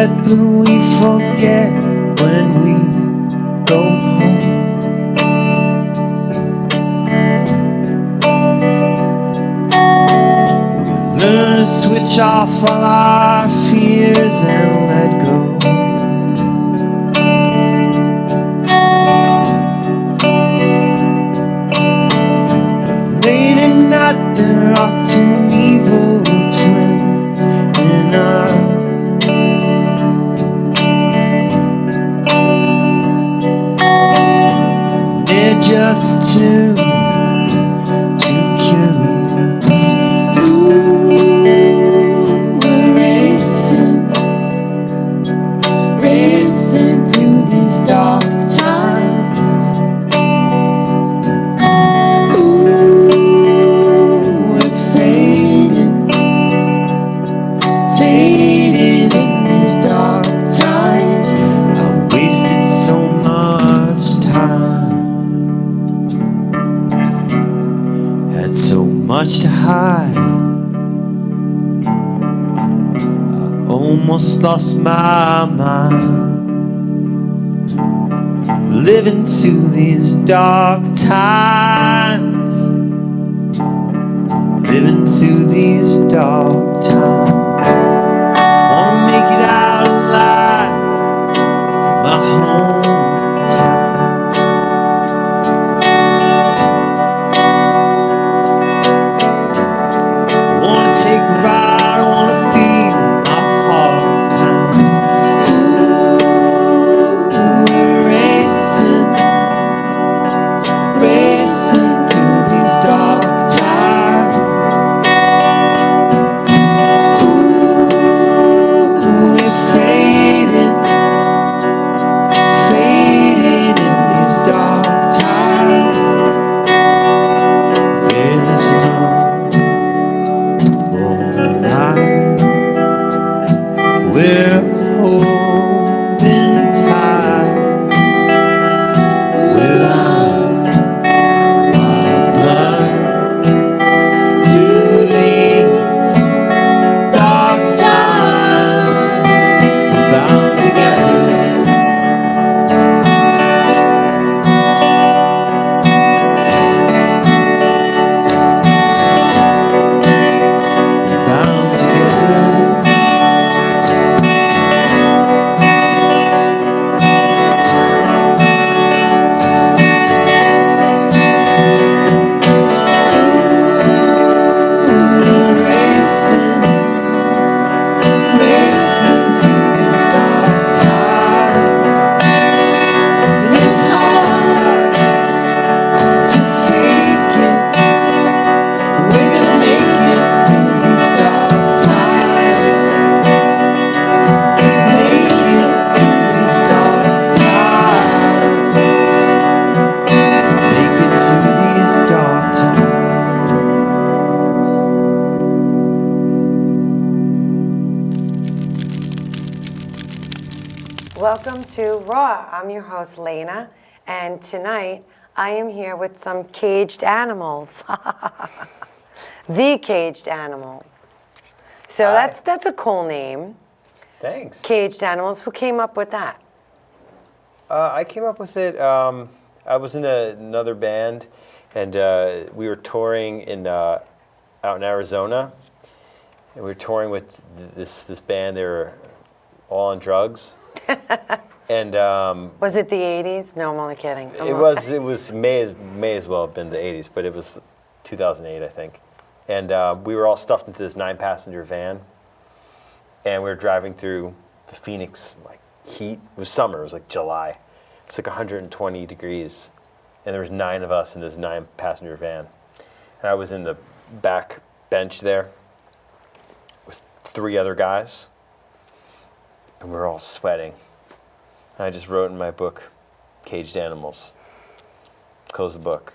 forget, but we forget when we go home. We learn to switch off all our fears and let go. But late at night there are two evil twins in us. They're just too curious. Ooh, we're racing through these dark times. Ooh, we're fading in these dark times. I wasted so much time, had so much to hide. I almost lost my mind, living through these dark times, living through these dark times. Wanna make it out alive from my hometown. Wanna take a ride, wanna feel my heart pound. Ooh, we're racing through these dark times. Ooh, we're fading in these dark times. There's no more light. We're holding tight. We're bound by blood through these dark times. We're bound together. We're bound together. Racing through these dark times. And it's hard to take it, but we're gonna make it through these dark times. Make it through these dark times. Make it through these dark times. Welcome to Raw. I'm your host, Lena, and tonight I am here with some caged animals. The Caged Animals. So Hi. that's a cool name. Thanks. Caged Animals. Who came up with that? I came up with it. I was in another band, and we were touring out in Arizona, and we were touring with this band. They were all on drugs, and Was it the 80s? No, I'm only kidding. it was may as well have been the 80s, but it was 2008, I think. And we were all stuffed into this 9-passenger van, and we were driving through the Phoenix heat. It was summer. It was like July. It's like 120 degrees, and there was 9 of us in this 9-passenger van. And I was in the back bench there with 3 other guys, and we were all sweating. And I just wrote in my book, Caged Animals. Closed the book.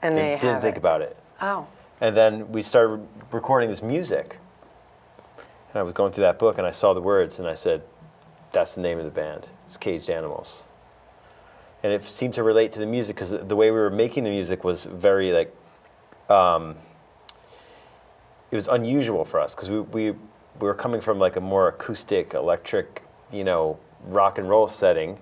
And they Didn't think about it. Oh. And then we started recording this music. And I was going through that book, and I saw the words, and I said, that's the name of the band. It's Caged Animals. And it seemed to relate to the music, because the way we were making the music was very, it was unusual for us, because we we were coming from like a more acoustic, electric, you know, rock and roll setting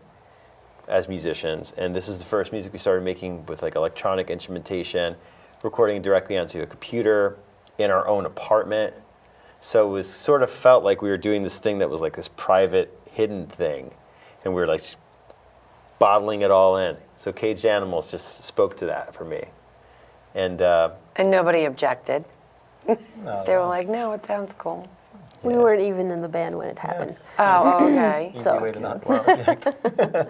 as musicians, and this is the first music we started making with like electronic instrumentation, recording directly onto a computer in our own apartment. So it was sort of felt like we were doing this thing that was like this private, hidden thing, and we were like bottling it all in. So Caged Animals just spoke to that for me, and nobody objected. They were like, no, it sounds cool. We weren't even in the band when it happened. Oh, okay. So- Easy way to not object.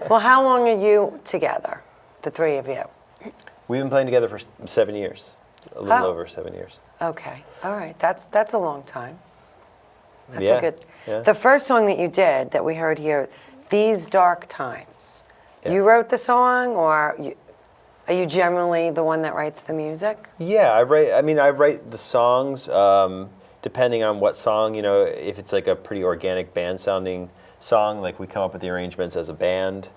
Well, how long are you together, the three of you? we've been playing together for 7 years, a little Oh. over 7 years. Okay, all right, that's a long time. That's Yeah, a good. yeah. The first song that you did that we heard here, "These Dark Times." Yeah. You wrote the song, or are you generally the one that writes the music? Yeah, I write. I mean, I write the songs depending on what song. You know, if it's like a pretty organic band-sounding song, like we come up with the arrangements as a band.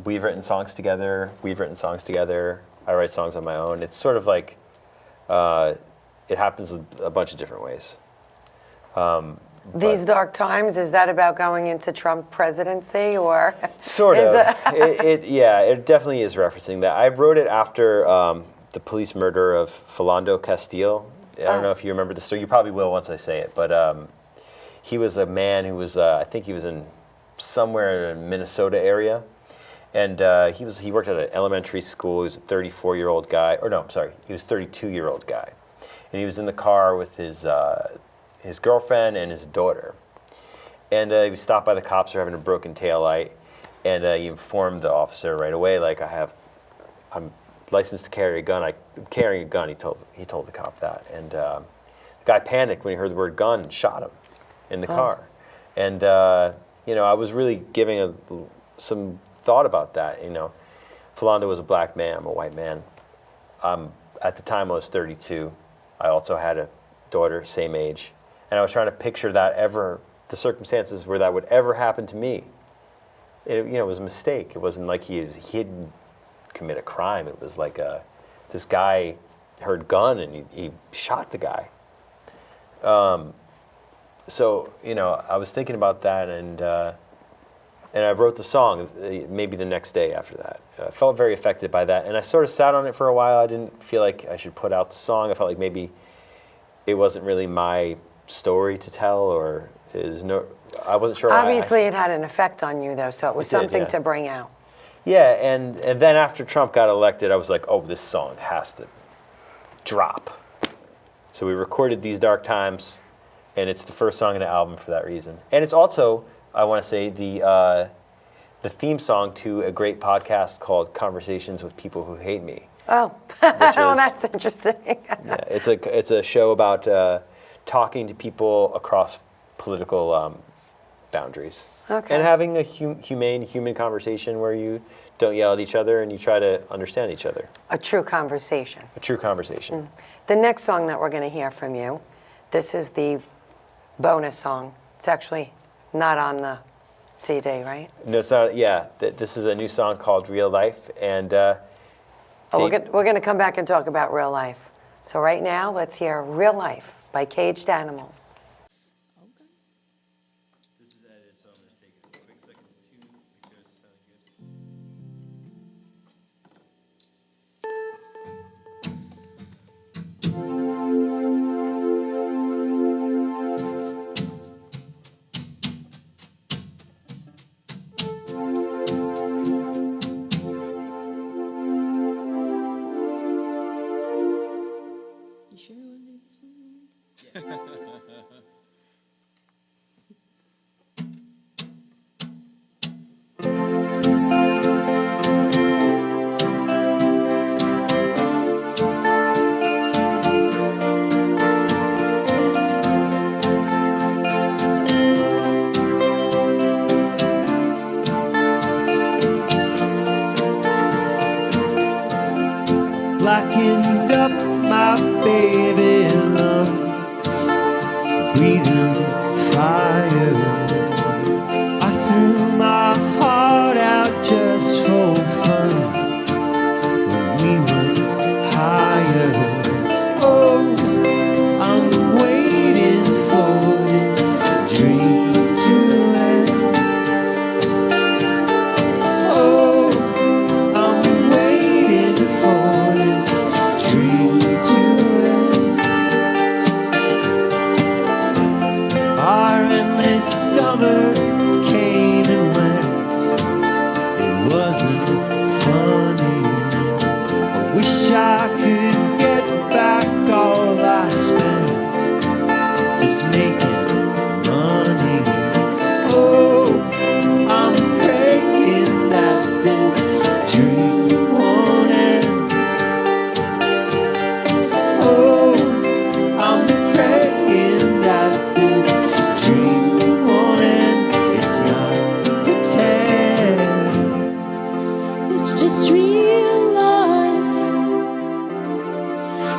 We've written songs together. We've written songs together. I write songs on my own. It's sort of like it happens a bunch of different ways. These Dark Times, is that about going into Trump presidency, or? Sort is of. It definitely is referencing that. I wrote it after the police murder of Philando Castile. I don't know if you remember the story. You probably will once I say it. But he was a man who was, I think he was in somewhere in Minnesota area. And he worked at an elementary school. He was a 34-year-old guy. Or no, I'm sorry. He was a 32-year-old guy. And he was in the car with his girlfriend and his daughter. And he was stopped by the cops for having a broken taillight. And he informed the officer right away, like, I'm licensed to carry a gun. I'm carrying a gun. He told the cop that. And the guy panicked when he heard the word gun and shot him in the car. And you know, I was really giving some thought about that. You know, Philando was a black man. I'm a white man. At the time, I was 32. I also had a daughter, same age. And I was trying to picture the circumstances where that would ever happen to me. It was a mistake. It wasn't like he didn't commit a crime. It was like this guy heard gun and he shot the guy. So, you know, I was thinking about that, and I wrote the song maybe the next day after that. I felt very affected by that, and I sort of sat on it for a while. I didn't feel like I should put out the song. I felt like maybe it wasn't really my story to tell, or I wasn't sure. Obviously, it had an effect on you, though, so it was something yeah. to bring out. Yeah, and then after Trump got elected, I was like, oh, this song has to drop. So we recorded These Dark Times, and it's the first song in the album for that reason. And it's also, I want to say, the theme song to a great podcast called Conversations with People Who Hate Me. Oh, oh, that's interesting. Yeah, it's a show about talking to people across political boundaries. Okay. And having a humane human conversation where you don't yell at each other and you try to understand each other. A true conversation. A true conversation. The next song that we're going to hear from you, this is the bonus song. It's actually not on the CD, right? No, it's not. Yeah, this is a new song called Real Life, and We're going to come back and talk about Real Life. So right now, let's hear Real Life by Caged Animals. This is edited, so I'm going to take a quick second to tune, make sure it's sounding good. You sure you want to do this one? Blackened up my baby lungs, breathing fire. I threw my heart out just for fun when we were higher. Oh, I'm waiting for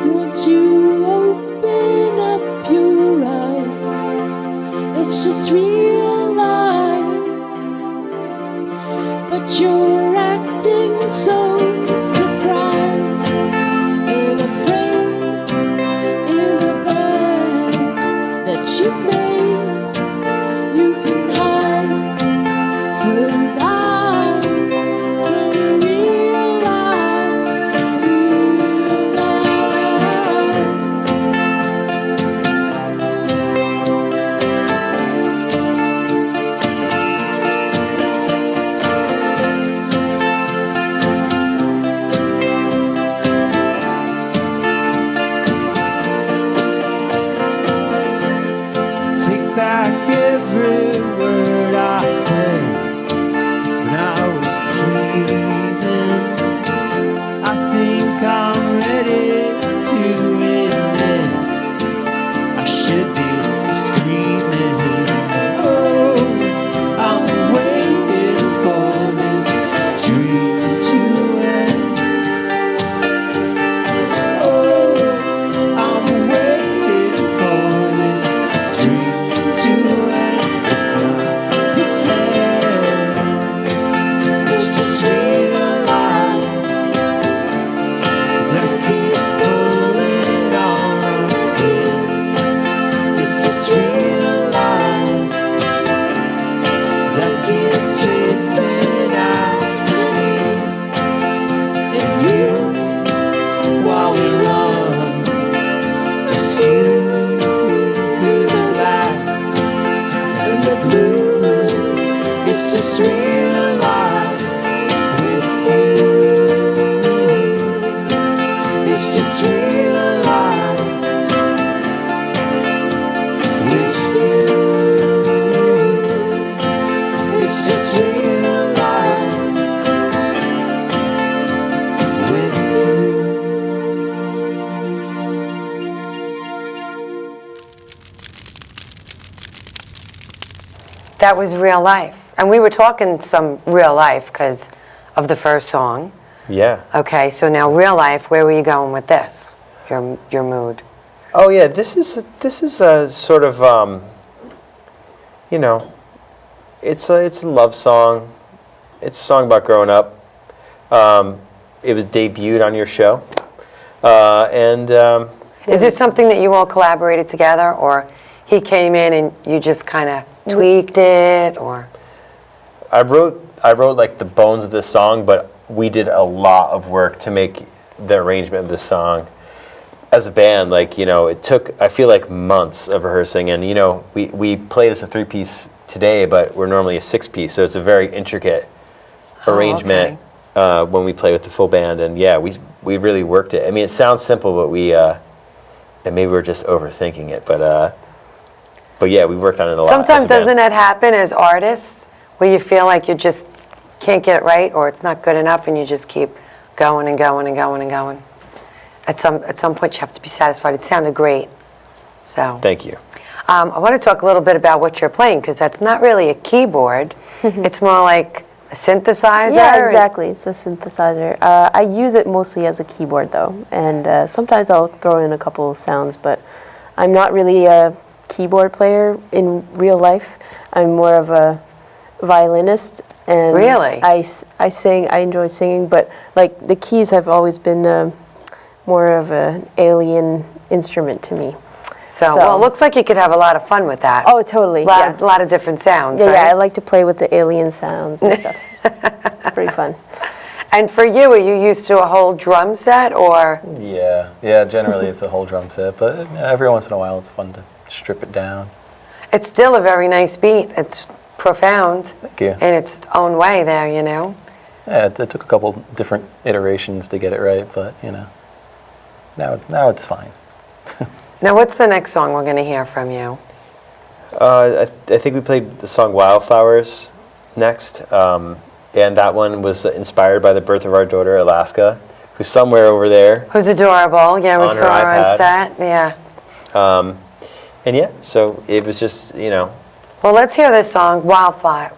Once you open up your eyes, it's just real life. But you're acting so surprised and afraid in the bed that you've made. You can hide for a night from your real life, real life. Take back every word I said when I was teething. I think I'm ready to admit I should be screaming. Oh, I'm waiting for this dream to end. Oh, I'm waiting for this dream to end. It's not pretend, it's just real life that keeps pulling on our sleeves. It's just real life that keeps chasing after me and you while we run askew through the black and the blue. It's just real life with you. It's just real life with you. It's just real life with you. That was real life. And we were talking some real life because of the first song. Yeah. Okay, so now real life, where were you going with this? Your mood. Oh yeah, this is a sort of you know, it's a love song. It's a song about growing up. It was debuted on your show, and Is this something that you all collaborated together, or he came in and you just kind of tweaked it, or? I wrote like the bones of this song, but we did a lot of work to make the arrangement of this song. As a band, like, you know, it took, I feel like, months of rehearsing, and you know, we played as a 3-piece today, but we're normally a 6-piece, so it's a very intricate arrangement when we play with the full band, and yeah, we really worked it. I mean, it sounds simple, but and maybe we're just overthinking it, but yeah, we worked on it a lot. Sometimes as a band. doesn't that happen as artists, where you feel like you just can't get it right, or it's not good enough, and you just keep going and going and going and going? At some point, you have to be satisfied. It sounded great. So Thank you. I want to talk a little bit about what you're playing, because that's not really a keyboard. It's more like a synthesizer. Yeah, exactly. It's a synthesizer. I use it mostly as a keyboard, though, and sometimes I'll throw in a couple of sounds, but I'm not really a keyboard player in real life. I'm more of a violinist, and Really? I sing. I enjoy singing, but like the keys have always been more of an alien instrument to me. So, well, it looks like you could have a lot of fun with that. Oh, totally. A Yeah. lot of different sounds, Yeah, right? yeah, I like to play with the alien sounds and stuff. It's pretty fun. And for you, are you used to a whole drum set, or? Yeah, generally it's a whole drum set, but every once in a while it's fun to strip it down. It's still a very nice beat. It's profound Thank you. in its own way there, you know? Yeah, it took a couple different iterations to get it right, but you know, now it's fine. Now, what's the next song we're going to hear from you? I think we played the song Wildflowers next, and that one was inspired by the birth of our daughter, Alaska, who's somewhere over there. Who's adorable. Yeah, we On her saw her on iPad. set. Yeah. And yeah, so it was just, you know, Well, let's hear this song, Wildflowers,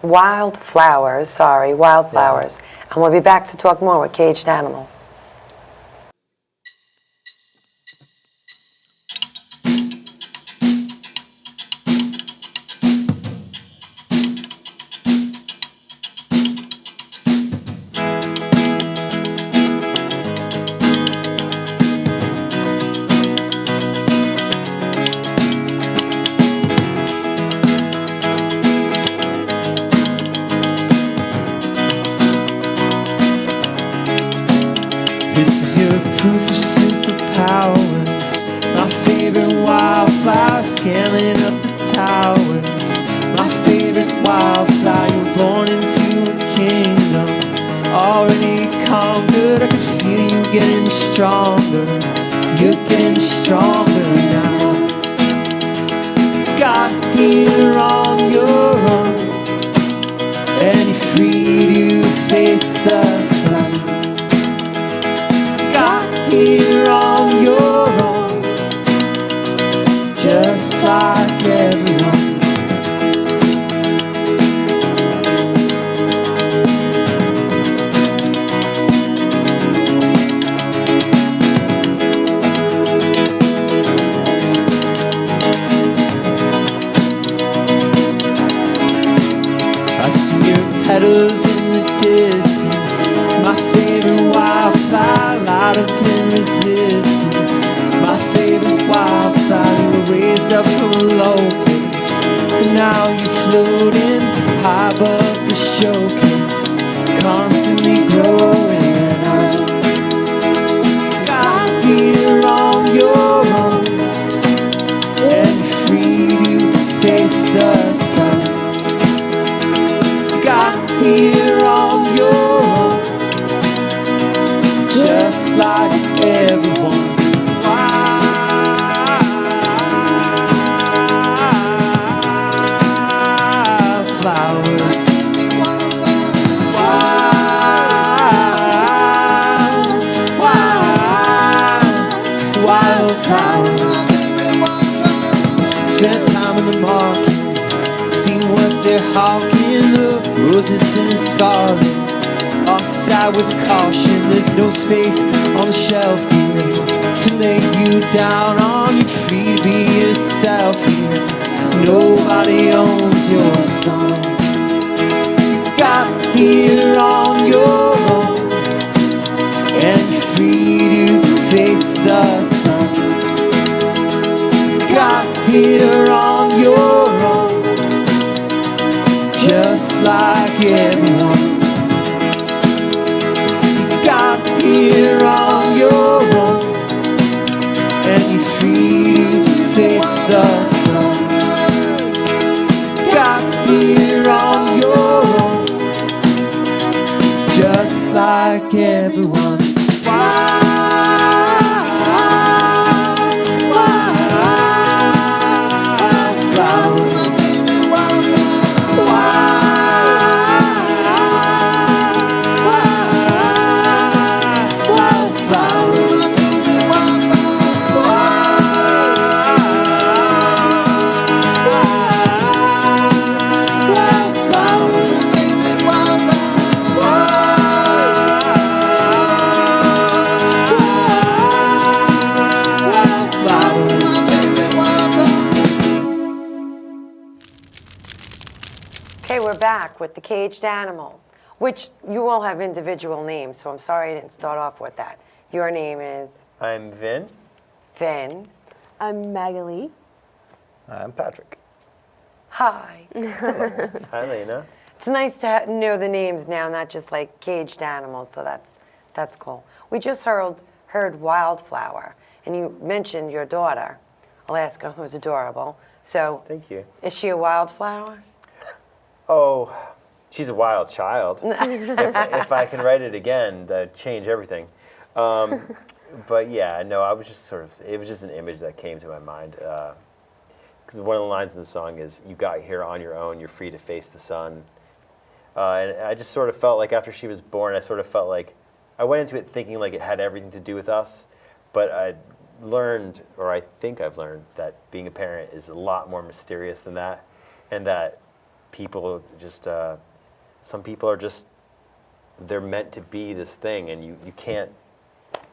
and we'll be back to talk more with Caged Animals. you're proof of superpowers. My favorite wildflower scaling up the towers. My favorite wildflower, you were born into a kingdom. Already conquered, I could feel you getting stronger. You're getting stronger now. Got here on your own, and you're free to face the sun. Got here on your own, just like everyone. I see your petals in the distance. My favorite wildflower, light up in resistance. My favorite wildflower, you were raised up from a low place, but now you're floating high above the showcase, constantly growing. I got here on your own, and you're free to face the sun. Got here on your own, just like everyone. Wildflowers, wildflowers. Spent time in the market, seen what they're hawking, the roses and scarlet. All side with caution, there's no space on the shelf here to lay you down on. You're free to be yourself here. Nobody owns your song. You got here on your own, and you're free to face the sun. Got here on your own, just like everyone. You got here on your own, and you're free to face the sun. Got here on your own, just like everyone. Okay, we're back with the Caged Animals, which you all have individual names, so I'm sorry I didn't start off with that. Your name is I'm Vin. Vin. I'm Magali. I'm Patrick. Hi. Hi, Lena. It's nice to know the names now, not just like Caged Animals, so that's cool. We just heard Wildflower, and you mentioned your daughter, Alaska, who's adorable. So, Thank you. is she a wildflower? Oh, she's a wild child. if I can write it again, that'd change everything. But yeah, no, I was just it was just an image that came to my mind. Because one of the lines in the song is, "You got here on your own, you're free to face the sun." And I just sort of felt like after she was born, I sort of felt like I went into it thinking like it had everything to do with us, but I learned, or I think I've learned, that being a parent is a lot more mysterious than that, and that people just, some people are just, they're meant to be this thing, and you can't,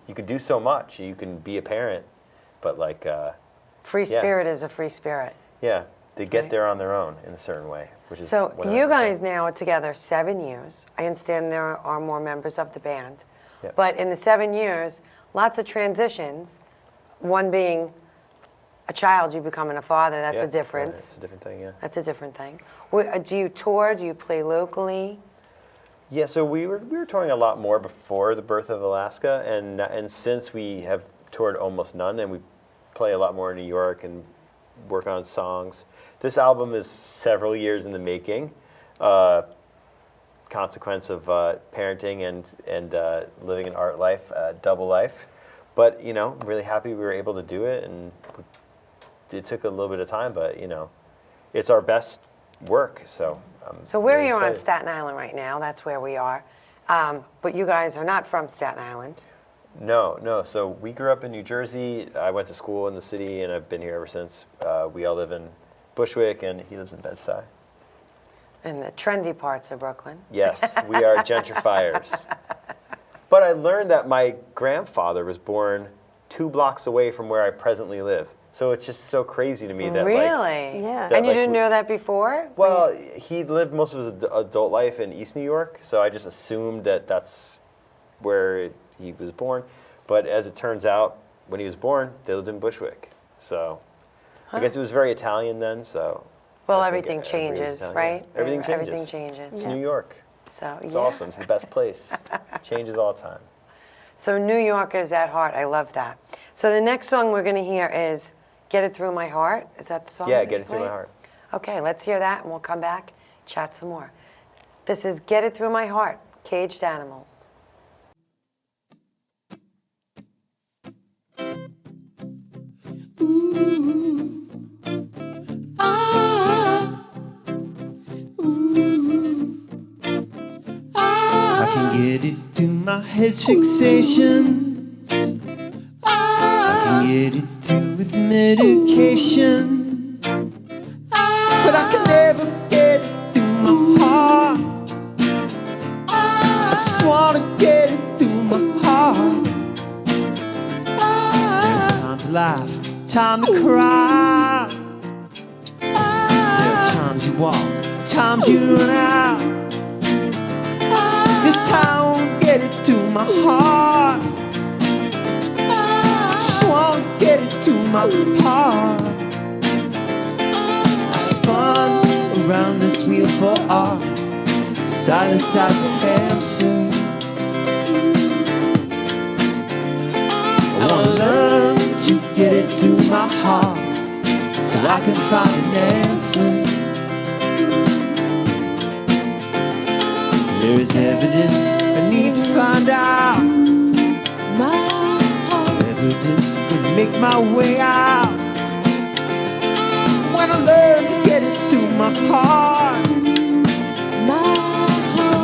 you can do so much. You can be a parent, but like... Free spirit is a free spirit. Yeah, they get Right. there on their own in a certain way, which is So what I you like to say. guys now are together 7 years. I understand there are more members of the band. Yep. But in the 7 years, lots of transitions, one being a child, you becoming a father, that's Yeah, a difference. Yeah, it's a different thing, yeah. That's a different thing. Do you tour? Do you play locally? Yeah, so we were touring a lot more before the birth of Alaska, and since we have toured almost none, and we play a lot more in New York and work on songs. This album is several years in the making, consequence of parenting and living an art life, double life. But you know, I'm really happy we were able to do it, and it took a little bit of time, but you know, it's our best work. So. So we're really here on excited. Staten Island right now. That's where we are. But you guys are not from Staten Island. No. So we grew up in New Jersey. I went to school in the city, and I've been here ever since. We all live in Bushwick, and he lives in Bed-Stuy. In the trendy parts of Brooklyn. Yes, we are gentrifiers. But I learned that my grandfather was born 2 blocks away from where I presently live. So it's just so crazy to me that Really? Yeah. that, And you like, didn't know that before? well, he lived most of his adult life in East New York, so I just assumed that that's where he was born. But as it turns out, when he was born, they lived in Bushwick. So I guess it was very Italian then. So Well, I think everything everybody's changes, Italian. right? Everything changes. Everything changes. It's New York. So It's yeah. awesome. It's the best place. Changes all the time. So New Yorkers at heart. I love that. So the next song we're going to hear is "Get It Through My Heart." Is that the song? Yeah, that Get you It Through My played? Heart. Okay, let's hear that, and we'll come back, chat some more. This is "Get It Through My Heart," Caged Animals. I can get it through my head's fixations. I can get it through with medication. But I can never get it through my heart. I just wanna get it through my heart. There's time to laugh, time to cry. There are times you walk, times you run out. This time I won't get it through my heart. Just wanna get it through my heart. I spun around this wheel for art, silence as a hamster. I wanna learn to get it through my heart, so I can find an answer. There is evidence I need to find out. Evidence could make my way out. When I learn to get it through my heart,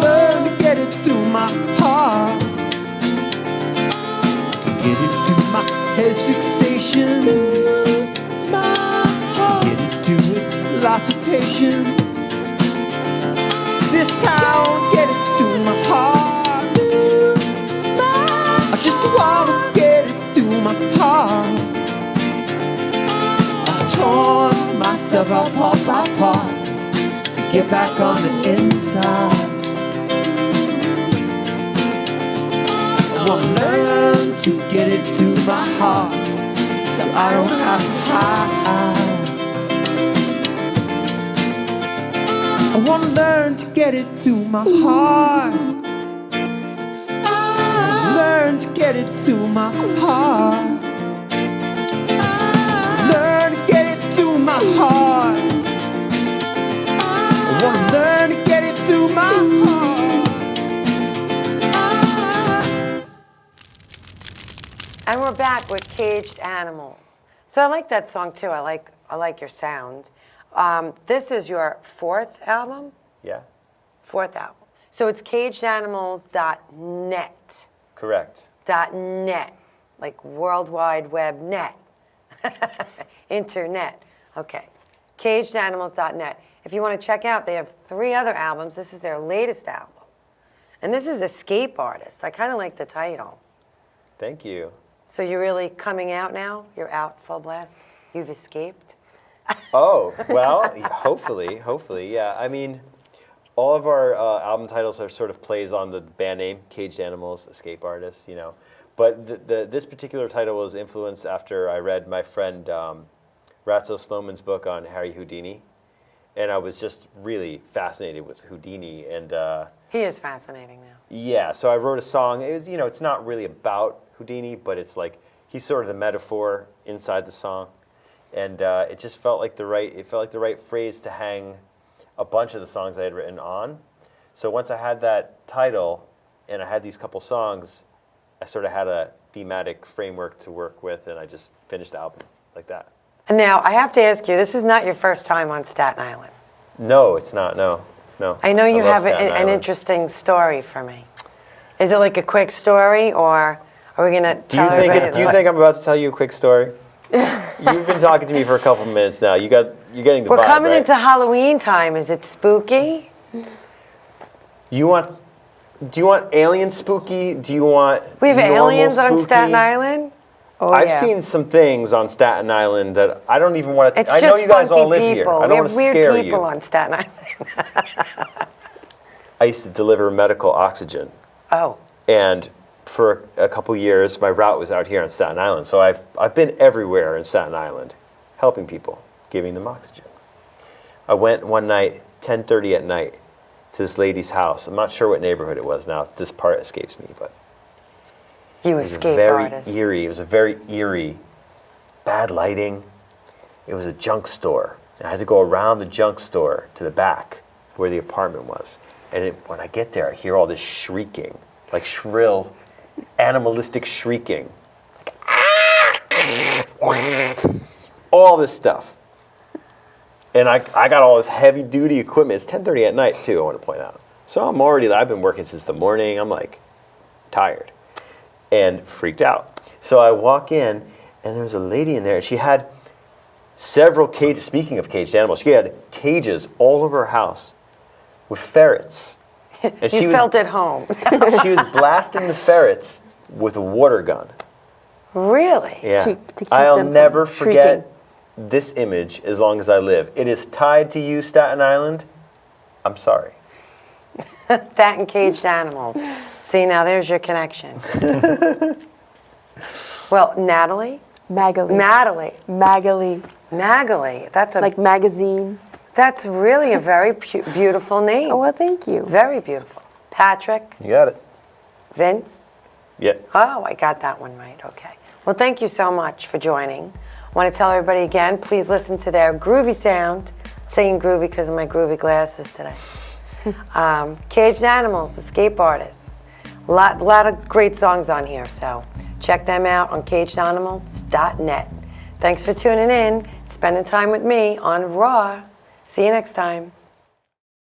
learn to get it through my heart. Get it through my head's fixation. Get it through with lots of patience. This time I won't get it through my heart. I just wanna get it through my heart. I've torn myself out part by part to get back on the inside. I wanna learn to get it through my heart, so I don't have to hide. I wanna learn to get it through my heart. Learn to get it through my heart. Learn to get it through my heart. I wanna learn to get it through my heart. And we're back with Caged Animals. So I like that song too. I like your sound. This is your 4th album? Yeah, 4th album. So it's cagedanimals.net. correct. .net, like World Wide Web net. Internet. Okay. cagedanimals.net. If you want to check out, they have 3 other albums. This is their latest album. And this is Escape Artist. I kind of like the title. Thank you. So you're really coming out now? You're out full blast? You've escaped? Oh, well, hopefully, yeah. I mean, all of our album titles are sort of plays on the band name, Caged Animals, Escape Artists, you know. But this particular title was influenced after I read my friend Ratzo Sloman's book on Harry Houdini. and I was just really fascinated with Houdini. And He is fascinating now. yeah, so I wrote a song. It was, it's not really about Houdini, but it's like he's sort of the metaphor inside the song, and it just felt like the right phrase to hang a bunch of the songs I had written on. So once I had that title, and I had these couple songs, I sort of had a thematic framework to work with, and I just finished the album like that. And now, I have to ask you, this is not your first time on Staten Island. No, it's not. No. I know you love have Staten an Island. interesting story for me. Is it like a quick story, or are we going to Do you think I'm about to tell you a quick story? You've been talking to me for a couple minutes now. You're getting the We're vibe, coming right? into Halloween time. Is it spooky? Do you want alien spooky? Do you want We have normal aliens on spooky? Staten Island? Oh, I've yeah. seen some things on Staten Island that I don't even want to. It's I just know you guys funky all live here. people. I don't We want have to weird scare people you. on Staten Island. I used to deliver medical oxygen, Oh, and for a couple years, my route was out here on Staten Island. So I've been everywhere in Staten Island, helping people, giving them oxygen. I went one night, 10:30 at night, to this lady's house. I'm not sure what neighborhood it was now. This part escapes me, but you it was escape very artist. eerie. It was a very eerie, bad lighting. It was a junk store. And I had to go around the junk store to the back where the apartment was. And when I get there, I hear all this shrieking, like shrill, animalistic shrieking. Like, all this stuff. And I got all this heavy duty equipment. It's 10:30 at night too, I want to point out. So I've been working since the morning. I'm like tired and freaked out. So I walk in and there was a lady in there and she had several cages. Speaking of caged animals, she had cages all over her house with ferrets. And You felt at home. she was blasting the ferrets with a water gun. Really? Yeah. To keep I'll them from never forget shrieking. this image as long as I live. It is tied to you, Staten Island. I'm sorry. That and caged animals. See, now there's your connection. Well, Natalie? Magali. Magali. Magali. That's a Like magazine. That's really a very beautiful name. Oh, well, thank you. Very beautiful. Patrick, You got it. Vince. Yeah. Oh, I got that one right. Okay. Well, thank you so much for joining. I want to tell everybody again, please listen to their groovy sound. I'm saying groovy because of my groovy glasses today. Caged Animals, Escape Artists. A lot of great songs on here, so check them out on CagedAnimals.net. Thanks for tuning in, spending time with me on Raw. See you next time.